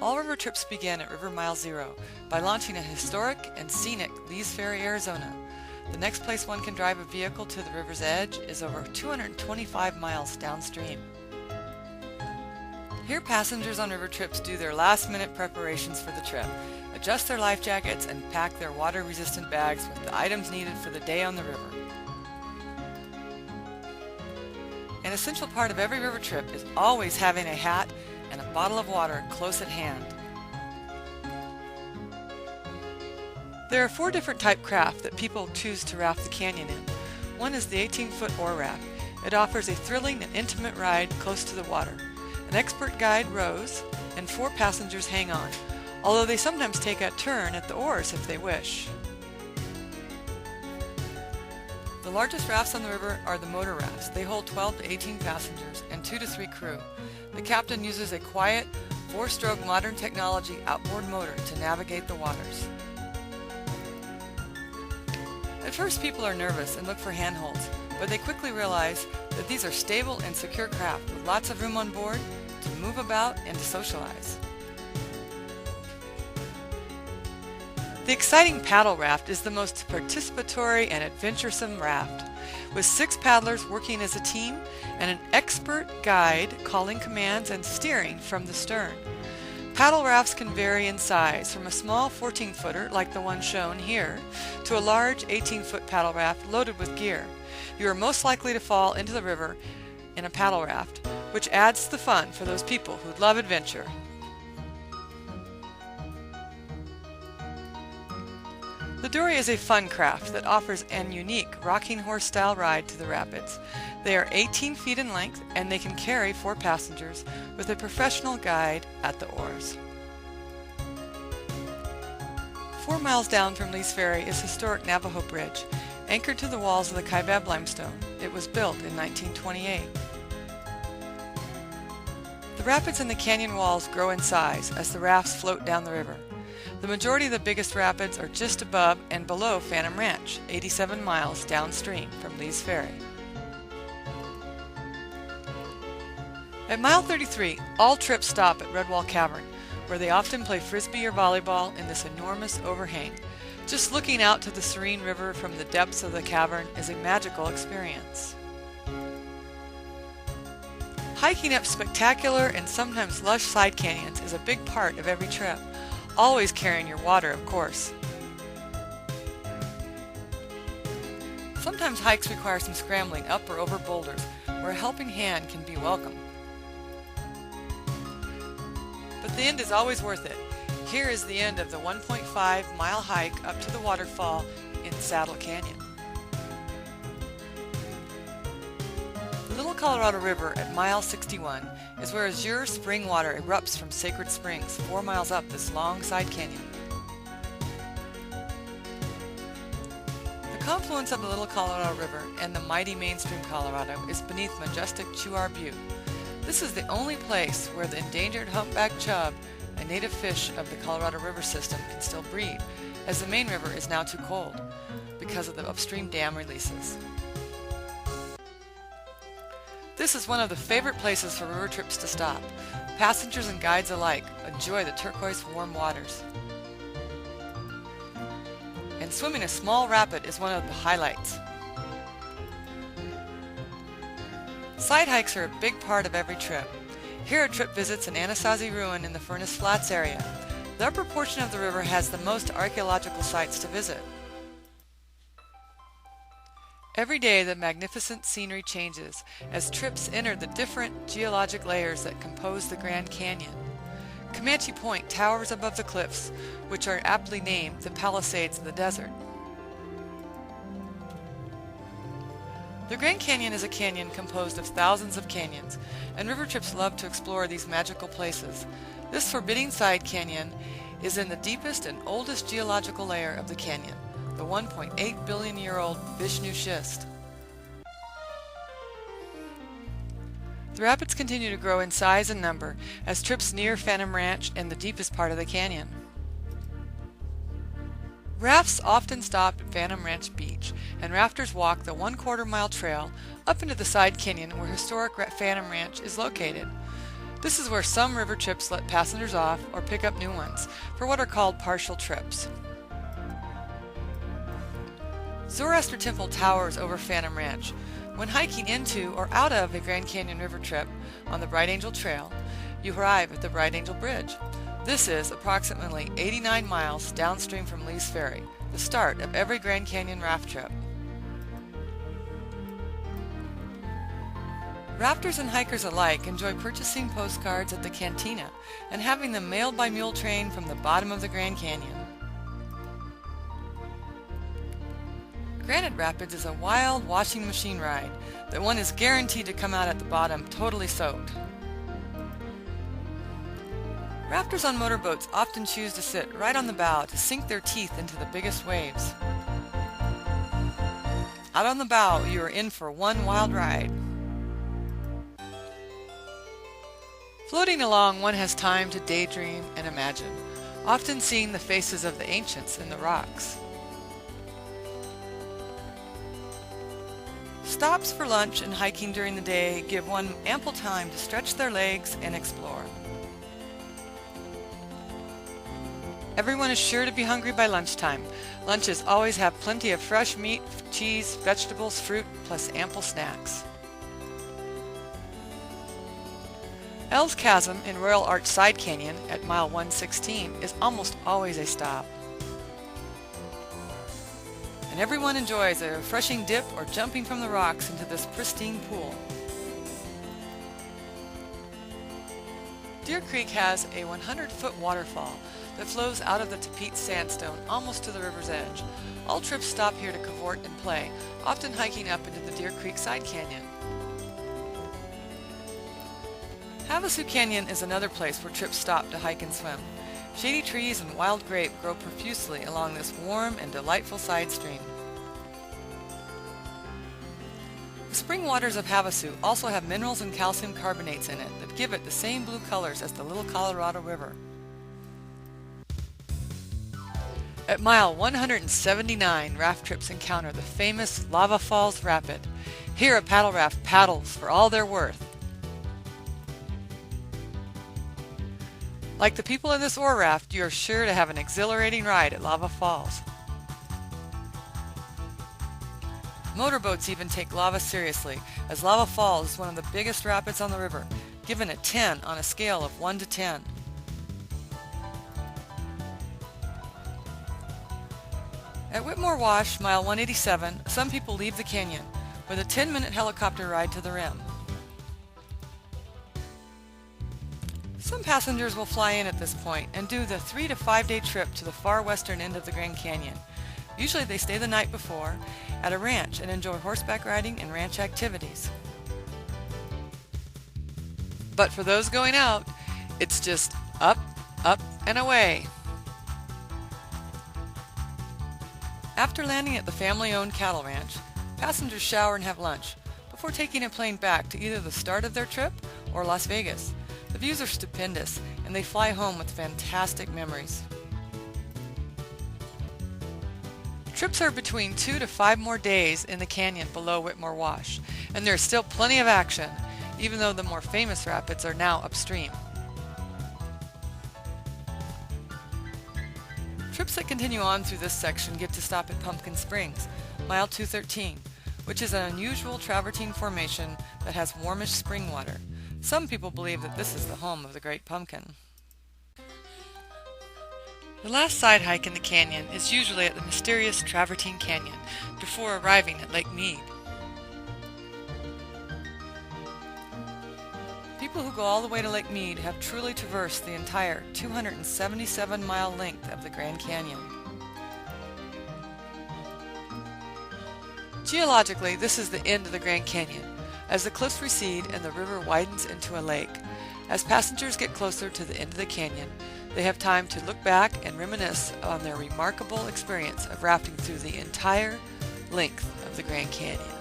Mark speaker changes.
Speaker 1: All river trips begin at River Mile Zero by launching at historic and scenic Lee's Ferry, Arizona. The next place one can drive a vehicle to the river's edge is over 225 miles downstream. Here passengers on river trips do their last-minute preparations for the trip, adjust their life jackets, and pack their water-resistant bags with the items needed for the day on the river. An essential part of every river trip is always having a hat and a bottle of water close at hand. There are 4 different type craft that people choose to raft the canyon in. One is the 18-foot oar raft. It offers a thrilling and intimate ride close to the water. An expert guide rows, and 4 passengers hang on, although they sometimes take a turn at the oars if they wish. The largest rafts on the river are the motor rafts. They hold 12 to 18 passengers and 2 to 3 crew. The captain uses a quiet, 4-stroke modern technology outboard motor to navigate the waters. At first people are nervous and look for handholds, but they quickly realize that these are stable and secure craft with lots of room on board to move about and to socialize. The exciting paddle raft is the most participatory and adventuresome raft, with 6 paddlers working as a team and an expert guide calling commands and steering from the stern. Paddle rafts can vary in size, from a small 14-footer like the one shown here to a large 18-foot paddle raft loaded with gear. You are most likely to fall into the river in a paddle raft, which adds to the fun for those people who love adventure. The dory is a fun craft that offers an unique rocking horse style ride to the rapids. They are 18 feet in length and they can carry 4 passengers with a professional guide at the oars. 4 miles down from Lee's Ferry is historic Navajo Bridge, anchored to the walls of the Kaibab limestone. It was built in 1928. The rapids and the canyon walls grow in size as the rafts float down the river. The majority of the biggest rapids are just above and below Phantom Ranch, 87 miles downstream from Lee's Ferry. At mile 33, all trips stop at Redwall Cavern, where they often play frisbee or volleyball in this enormous overhang. Just looking out to the serene river from the depths of the cavern is a magical experience. Hiking up spectacular and sometimes lush side canyons is a big part of every trip. Always carrying your water, of course. Sometimes hikes require some scrambling up or over boulders, where a helping hand can be welcome. But the end is always worth it. Here is the end of the 1.5-mile hike up to the waterfall in Saddle Canyon. The Little Colorado River at mile 61 is where azure spring water erupts from Sacred Springs 4 miles up this long side canyon. The confluence of the Little Colorado River and the mighty mainstream Colorado is beneath majestic Chuar Butte. This is the only place where the endangered humpback chub, a native fish of the Colorado River system, can still breed, as the main river is now too cold because of the upstream dam releases. This is one of the favorite places for river trips to stop. Passengers and guides alike enjoy the turquoise warm waters. And swimming a small rapid is one of the highlights. Side hikes are a big part of every trip. Here a trip visits an Anasazi ruin in the Furnace Flats area. The upper portion of the river has the most archaeological sites to visit. Every day the magnificent scenery changes as trips enter the different geologic layers that compose the Grand Canyon. Comanche Point towers above the cliffs, which are aptly named the Palisades of the Desert. The Grand Canyon is a canyon composed of thousands of canyons, and river trips love to explore these magical places. This forbidding side canyon is in the deepest and oldest geological layer of the canyon, the 1.8 billion-year-old Vishnu Schist. The rapids continue to grow in size and number as trips near Phantom Ranch and the deepest part of the canyon. Rafts often stop at Phantom Ranch Beach, and rafters walk the 1/4 mile trail up into the side canyon where historic Phantom Ranch is located. This is where some river trips let passengers off or pick up new ones for what are called partial trips. Zoroaster Temple towers over Phantom Ranch. When hiking into or out of a Grand Canyon river trip on the Bright Angel Trail, you arrive at the Bright Angel Bridge. This is approximately 89 miles downstream from Lee's Ferry, the start of every Grand Canyon raft trip. Rafters and hikers alike enjoy purchasing postcards at the Cantina and having them mailed by mule train from the bottom of the Grand Canyon. Granite Rapids is a wild washing machine ride that one is guaranteed to come out at the bottom totally soaked. Rafters on motorboats often choose to sit right on the bow to sink their teeth into the biggest waves. Out on the bow, you are in for one wild ride. Floating along, one has time to daydream and imagine, often seeing the faces of the ancients in the rocks. Stops for lunch and hiking during the day give one ample time to stretch their legs and explore. Everyone is sure to be hungry by lunchtime. Lunches always have plenty of fresh meat, cheese, vegetables, fruit, plus ample snacks. Ells Chasm in Royal Arch Side Canyon at mile 116 is almost always a stop. And everyone enjoys a refreshing dip or jumping from the rocks into this pristine pool. Deer Creek has a 100-foot waterfall that flows out of the Tapete Sandstone almost to the river's edge. All trips stop here to cavort and play, often hiking up into the Deer Creek Side Canyon. Havasu Canyon is another place where trips stop to hike and swim. Shady trees and wild grape grow profusely along this warm and delightful side stream. The spring waters of Havasu also have minerals and calcium carbonates in it that give it the same blue colors as the Little Colorado River. At mile 179, raft trips encounter the famous Lava Falls Rapid. Here a paddle raft paddles for all they're worth. Like the people in this oar raft, you are sure to have an exhilarating ride at Lava Falls. Motorboats even take lava seriously, as Lava Falls is one of the biggest rapids on the river, given a 10 on a scale of 1 to 10. At Whitmore Wash, mile 187, some people leave the canyon with a 10-minute helicopter ride to the rim. Some passengers will fly in at this point and do the 3 to 5 day trip to the far western end of the Grand Canyon. Usually they stay the night before at a ranch and enjoy horseback riding and ranch activities. But for those going out, it's just up, up, and away. After landing at the family-owned cattle ranch, passengers shower and have lunch before taking a plane back to either the start of their trip or Las Vegas. The views are stupendous, and they fly home with fantastic memories. Trips are between 2 to 5 more days in the canyon below Whitmore Wash, and there is still plenty of action, even though the more famous rapids are now upstream. Trips that continue on through this section get to stop at Pumpkin Springs, mile 213, which is an unusual travertine formation that has warmish spring water. Some people believe that this is the home of the Great Pumpkin. The last side hike in the canyon is usually at the mysterious Travertine Canyon before arriving at Lake Mead. People who go all the way to Lake Mead have truly traversed the entire 277-mile length of the Grand Canyon. Geologically, this is the end of the Grand Canyon, as the cliffs recede and the river widens into a lake. As passengers get closer to the end of the canyon, they have time to look back and reminisce on their remarkable experience of rafting through the entire length of the Grand Canyon.